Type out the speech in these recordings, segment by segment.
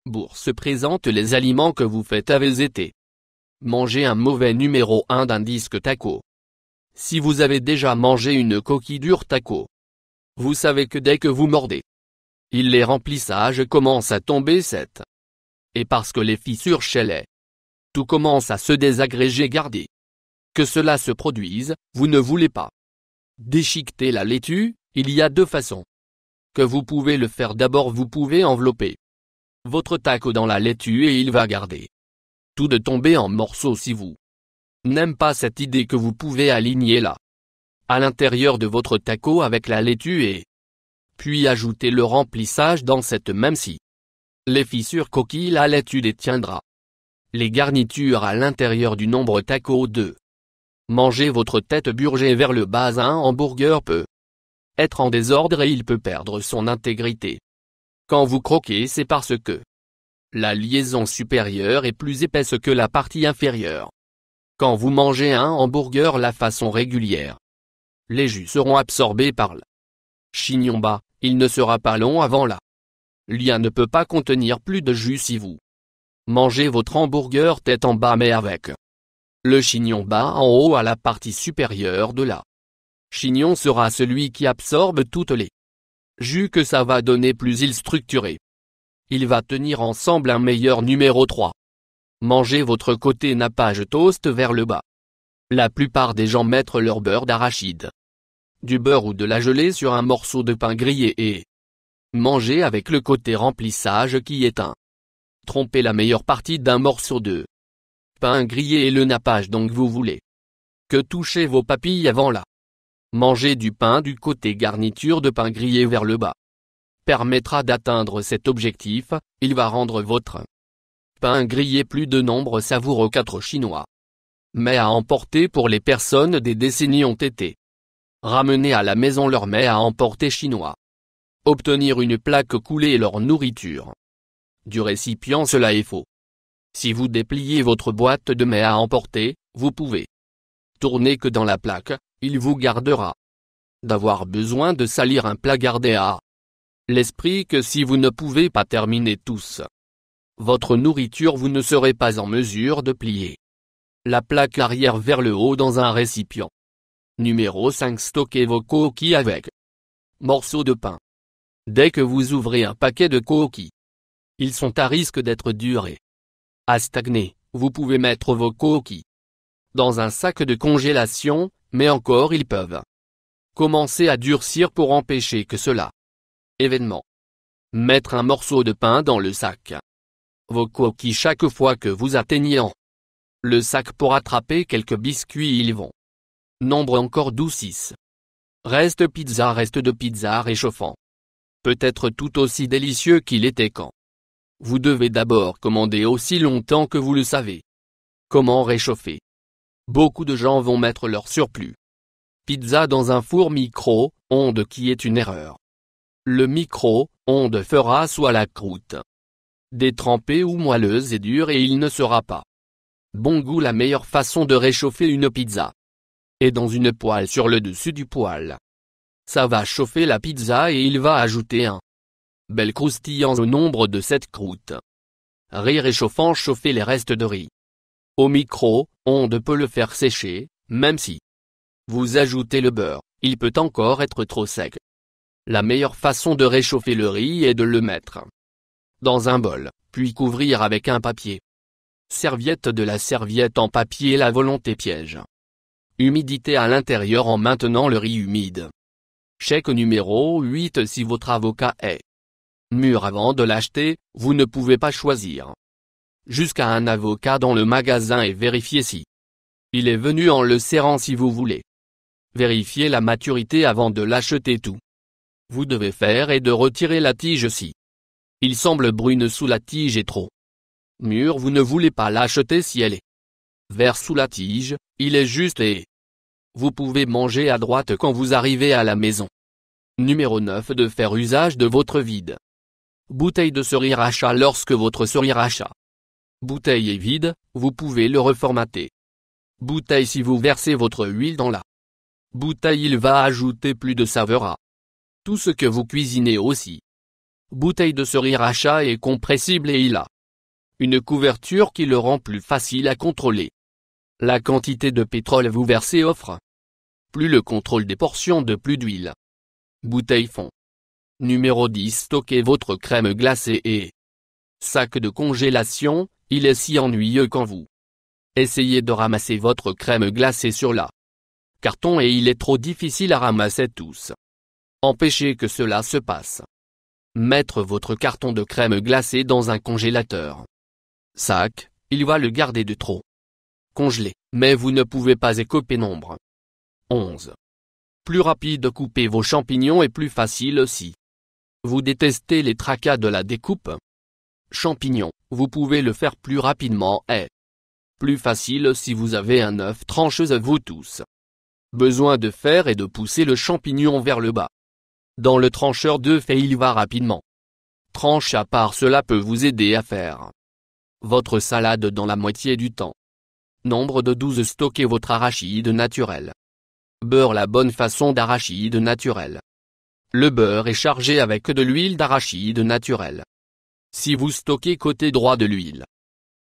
Bourse présente les aliments que vous faites avez été. Mangez un mauvais numéro 1 d'un disque taco. Si vous avez déjà mangé une coquille dure taco, vous savez que dès que vous mordez, les remplissages commencent à tomber set. Et parce que les fissures chez tout commence à se désagréger. Gardez que cela se produise, vous ne voulez pas déchiqueter la laitue. Il y a deux façons que vous pouvez le faire. D'abord, vous pouvez envelopper votre taco dans la laitue et il va garder tout de tomber en morceaux. Si vous n'aimez pas cette idée, que vous pouvez aligner là à l'intérieur de votre taco avec la laitue et puis ajouter le remplissage dans cette même scie. Les fissures coquilles, la laitue détiendra les garnitures à l'intérieur du nombre taco 2. Mangez votre tête burgée vers le bas. Un hamburger peut être en désordre et il peut perdre son intégrité. Quand vous croquez, c'est parce que la liaison supérieure est plus épaisse que la partie inférieure. Quand vous mangez un hamburger la façon régulière, les jus seront absorbés par le chignon bas. Il ne sera pas long avant la lien ne peut pas contenir plus de jus. Si vous mangez votre hamburger tête en bas mais avec le chignon bas en haut, à la partie supérieure de la chignon sera celui qui absorbe toutes les jus que ça va donner plus il structuré. Il va tenir ensemble un meilleur numéro 3. Mangez votre côté nappage toast vers le bas. La plupart des gens mettent leur beurre d'arachide, du beurre ou de la gelée sur un morceau de pain grillé et mangez avec le côté remplissage qui est un. Trompez la meilleure partie d'un morceau de pain grillé et le nappage. Donc vous voulez que touchez vos papilles avant la manger du pain du côté garniture de pain grillé vers le bas permettra d'atteindre cet objectif. Il va rendre votre pain grillé plus de nombre savoureux. 4 chinois. Mets à emporter. Pour les personnes des décennies ont été ramenés à la maison leurs mets à emporter chinois. Obtenir une plaque coulée et leur nourriture du récipient, cela est faux. Si vous dépliez votre boîte de mets à emporter, vous pouvez tourner que dans la plaque. Il vous gardera d'avoir besoin de salir un plat. Gardez à l'esprit que si vous ne pouvez pas terminer tous votre nourriture, vous ne serez pas en mesure de plier la plaque arrière vers le haut dans un récipient. Numéro 5. Stockez vos coquilles avec morceaux de pain. Dès que vous ouvrez un paquet de coquilles, ils sont à risque d'être durs et à stagner. Vous pouvez mettre vos coquilles dans un sac de congélation, mais encore ils peuvent commencer à durcir. Pour empêcher que cela événement, mettre un morceau de pain dans le sac. Vos coquilles chaque fois que vous atteignez en le sac pour attraper quelques biscuits, ils vont nombre encore 12. Reste de pizza réchauffant. Peut être tout aussi délicieux qu'il était quand vous devez d'abord commander aussi longtemps que vous le savez. Comment réchauffer? Beaucoup de gens vont mettre leur surplus pizza dans un four micro-ondes, qui est une erreur. Le micro-ondes fera soit la croûte détrempée ou moelleuse et dure et il ne sera pas bon goût. La meilleure façon de réchauffer une pizza est dans une poêle sur le dessus du poêle. Ça va chauffer la pizza et il va ajouter un bel croustillant au nombre de cette croûte. Riz réchauffant. Chauffer les restes de riz au micro-ondes peut le faire sécher. Même si vous ajoutez le beurre, il peut encore être trop sec. La meilleure façon de réchauffer le riz est de le mettre dans un bol, puis couvrir avec un papier serviette. De la serviette en papier, la volonté piège humidité à l'intérieur en maintenant le riz humide. Chèque numéro 8. Si votre avocat est mûr avant de l'acheter, vous ne pouvez pas choisir jusqu'à un avocat dans le magasin et vérifier si il est venu en le serrant. Si vous voulez vérifier la maturité avant de l'acheter, tout vous devez faire est de retirer la tige. Si il semble brune sous la tige et trop mûr, vous ne voulez pas l'acheter. Si elle est vert sous la tige, il est juste et vous pouvez manger à droite quand vous arrivez à la maison. Numéro 9. De faire usage de votre vide bouteille de sriracha. Lorsque votre sriracha bouteille est vide, vous pouvez le reformater bouteille. Si vous versez votre huile dans la bouteille, il va ajouter plus de saveur à tout ce que vous cuisinez aussi. Bouteille de sriracha est compressible et il a une couverture qui le rend plus facile à contrôler. La quantité de pétrole vous versez offre plus le contrôle des portions de plus d'huile. Bouteille fond. Numéro 10. Stockez votre crème glacée et sac de congélation. Il est si ennuyeux quand vous essayez de ramasser votre crème glacée sur la carton et il est trop difficile à ramasser tous. Empêchez que cela se passe. Mettre votre carton de crème glacée dans un congélateur. Sac, il va le garder de trop congelé, mais vous ne pouvez pas écoper nombre. 11. Plus rapide couper vos champignons et plus facile aussi. Vous détestez les tracas de la découpe champignons, vous pouvez le faire plus rapidement et plus facile si vous avez un œuf trancheuse vous tous. Besoin de faire et de pousser le champignon vers le bas. Dans le trancheur d'œuf et il va rapidement. Tranche à part, cela peut vous aider à faire votre salade dans la moitié du temps. Nombre de 12. Stockez votre arachide naturel. Beurre. La bonne façon d'arachide naturel. Le beurre est chargé avec de l'huile d'arachide naturelle. Si vous stockez côté droit de l'huile,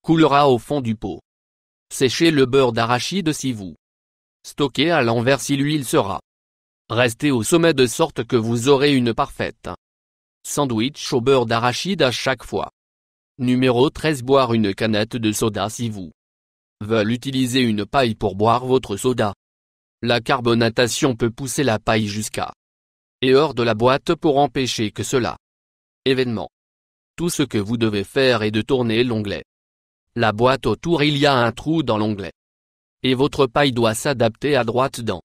coulera au fond du pot. Séchez le beurre d'arachide si vous stockez à l'envers, si l'huile sera restée au sommet de sorte que vous aurez une parfaite sandwich au beurre d'arachide à chaque fois. Numéro 13. Boire une canette de soda si vous veulent utiliser une paille pour boire votre soda. La carbonatation peut pousser la paille jusqu'à et hors de la boîte pour empêcher que cela événement. Tout ce que vous devez faire est de tourner l'onglet. La boîte autour, il y a un trou dans l'onglet. Et votre paille doit s'adapter à droite dans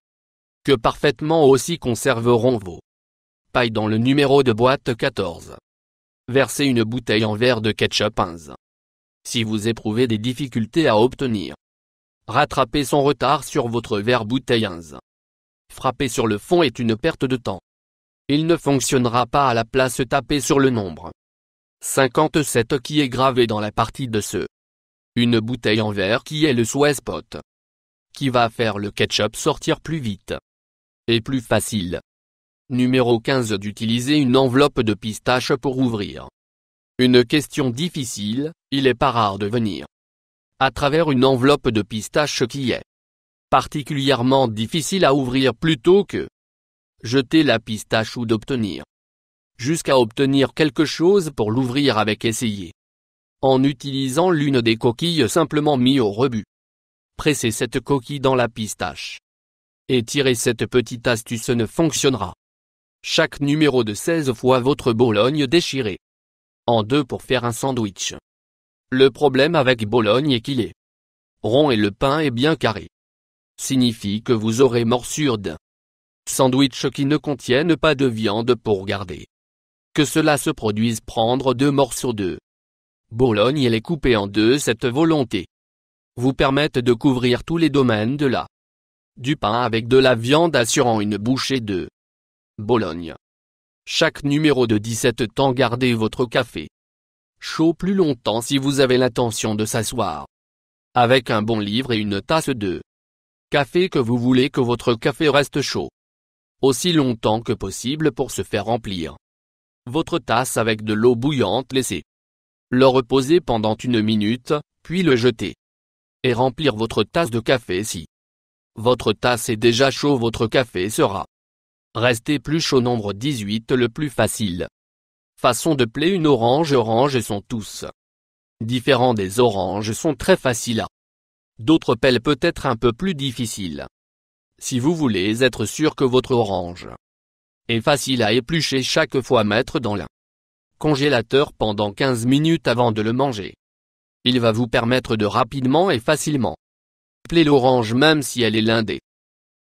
que parfaitement aussi conserveront vos pailles dans le numéro de boîte 14. Versez une bouteille en verre de ketchup 15. Si vous éprouvez des difficultés à obtenir, rattrapez son retard sur votre verre bouteille 15. Frapper sur le fond est une perte de temps. Il ne fonctionnera pas, à la place tapez sur le nombre 57 qui est gravé dans la partie de ce. Une bouteille en verre qui est le sweet spot, qui va faire le ketchup sortir plus vite et plus facile. Numéro 15. D'utiliser une enveloppe de pistache pour ouvrir. Une question difficile, il est pas rare de venir à travers une enveloppe de pistache qui est particulièrement difficile à ouvrir plutôt que jeter la pistache ou d'obtenir jusqu'à obtenir quelque chose pour l'ouvrir avec essayer. En utilisant l'une des coquilles simplement mis au rebut. Pressez cette coquille dans la pistache. Et tirez cette petite astuce ne fonctionnera. Chaque numéro de 16 fois votre Bologne déchirée en deux pour faire un sandwich. Le problème avec Bologne est qu'il est rond et le pain est bien carré. Signifie que vous aurez morsure de sandwich qui ne contiennent pas de viande pour garder que cela se produise. Prendre 2 morceaux de Bologne et les couper en deux. Cette volonté vous permette de couvrir tous les domaines de la du pain avec de la viande, assurant une bouchée de Bologne. Chaque numéro de 17 temps. Gardez votre café chaud plus longtemps si vous avez l'intention de s'asseoir avec un bon livre et une tasse de café que vous voulez que votre café reste chaud aussi longtemps que possible pour se faire remplir votre tasse avec de l'eau bouillante. Laissez le reposer pendant 1 minute, puis le jeter et remplir votre tasse de café. Si votre tasse est déjà chaud, votre café sera resté plus chaud. Nombre 18. Le plus facile façon de peler une orange. Oranges sont tous différents. Des oranges sont très faciles à d'autres pelles peut être un peu plus difficiles. Si vous voulez être sûr que votre orange est facile à éplucher, chaque fois mettre dans le congélateur pendant 15 minutes avant de le manger. Il va vous permettre de rapidement et facilement peler l'orange même si elle est lindée.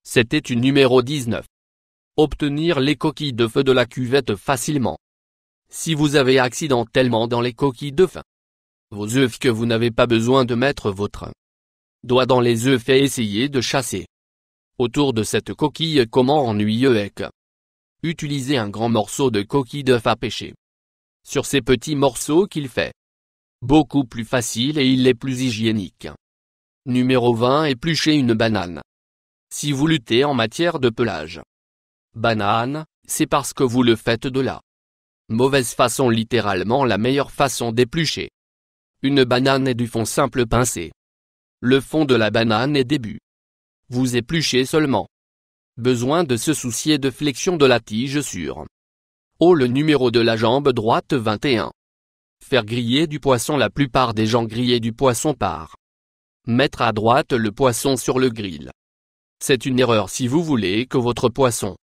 C'était une numéro 19. Obtenir les coquilles de feu de la cuvette facilement. Si vous avez accidentellement dans les coquilles de feu vos œufs que vous n'avez pas besoin de mettre votre doigt dans les œufs et essayer de chasser autour de cette coquille. Comment ennuyeux est que utilisez un grand morceau de coquille d'œuf à pêcher sur ces petits morceaux qu'il fait beaucoup plus facile et il est plus hygiénique. Numéro 20. Éplucher une banane. Si vous luttez en matière de pelage banane, c'est parce que vous le faites de la Mauvaise façon, littéralement la meilleure façon d'éplucher une banane est du fond simple pincé. Le fond de la banane est début. Vous épluchez seulement. Besoin de se soucier de flexion de la tige sur le numéro de la jambe droite 21. Faire griller du poisson. La plupart des gens grillent du poisson par mettre à droite le poisson sur le grill. C'est une erreur si vous voulez que votre poisson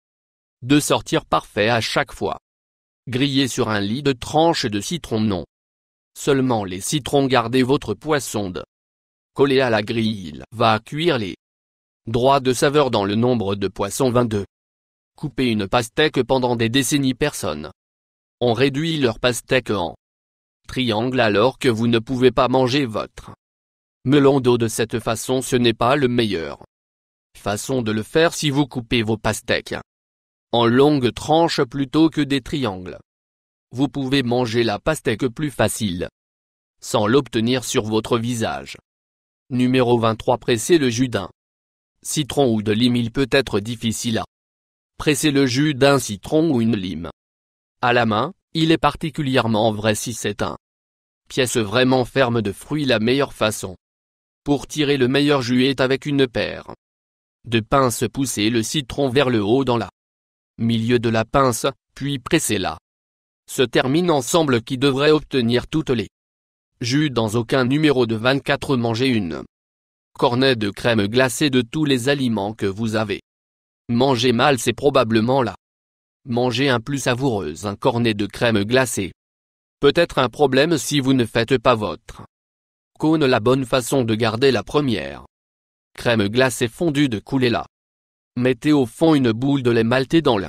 de sortir parfait à chaque fois. Griller sur un lit de tranches de citron. Non. Seulement les citrons. Gardez votre poisson de collé à la grille. Il va cuire les droits de saveur dans le nombre de poissons 22. Couper une pastèque. Pendant des décennies personnes ont réduit leur pastèque en triangle alors que vous ne pouvez pas manger votre melon d'eau de cette façon. Ce n'est pas le meilleur façon de le faire si vous coupez vos pastèques en longues tranches plutôt que des triangles. Vous pouvez manger la pastèque plus facile sans l'obtenir sur votre visage. Numéro 23. Presser le jus d'un citron ou de lime. Il peut être difficile à presser le jus d'un citron ou une lime à la main. Il est particulièrement vrai si c'est un pièce vraiment ferme de fruits. La meilleure façon pour tirer le meilleur jus est avec une paire de pinces. Poussez le citron vers le haut dans la milieu de la pince, puis pressez-la. Se termine ensemble qui devrait obtenir toutes les jus dans aucun. Numéro de 24. Mangez une cornet de crème glacée de tous les aliments que vous avez mangé mal. C'est probablement là. Mangez un plus savoureuse. Un cornet de crème glacée peut être un problème si vous ne faites pas votre cône. La bonne façon de garder la première crème glacée fondue de couler là. Mettez au fond une boule de lait malté dans le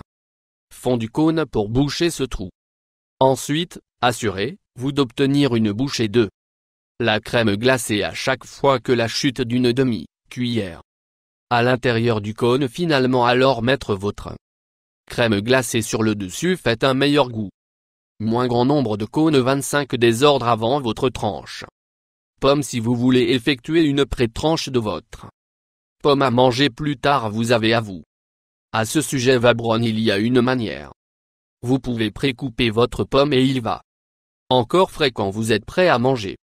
fond du cône pour boucher ce trou. Ensuite, assurez-vous d'obtenir une bouchée de la crème glacée à chaque fois que la chute d'une demi-cuillère à l'intérieur du cône. Finalement, alors mettre votre crème glacée sur le dessus. Faites un meilleur goût. Moins grand nombre de cônes. 25. Désordre avant votre tranche. Pomme. Si vous voulez effectuer une pré-tranche de votre pomme à manger plus tard, vous avez à vous. À ce sujet, Vabron, il y a une manière. Vous pouvez pré-couper votre pomme et il va encore frais quand vous êtes prêt à manger.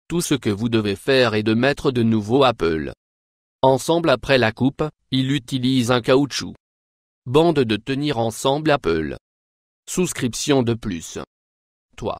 Tout ce que vous devez faire est de mettre de nouveaux apples ensemble après la coupe. Il utilise un caoutchouc bande de tenir ensemble Apple. Souscription de plus. Toi.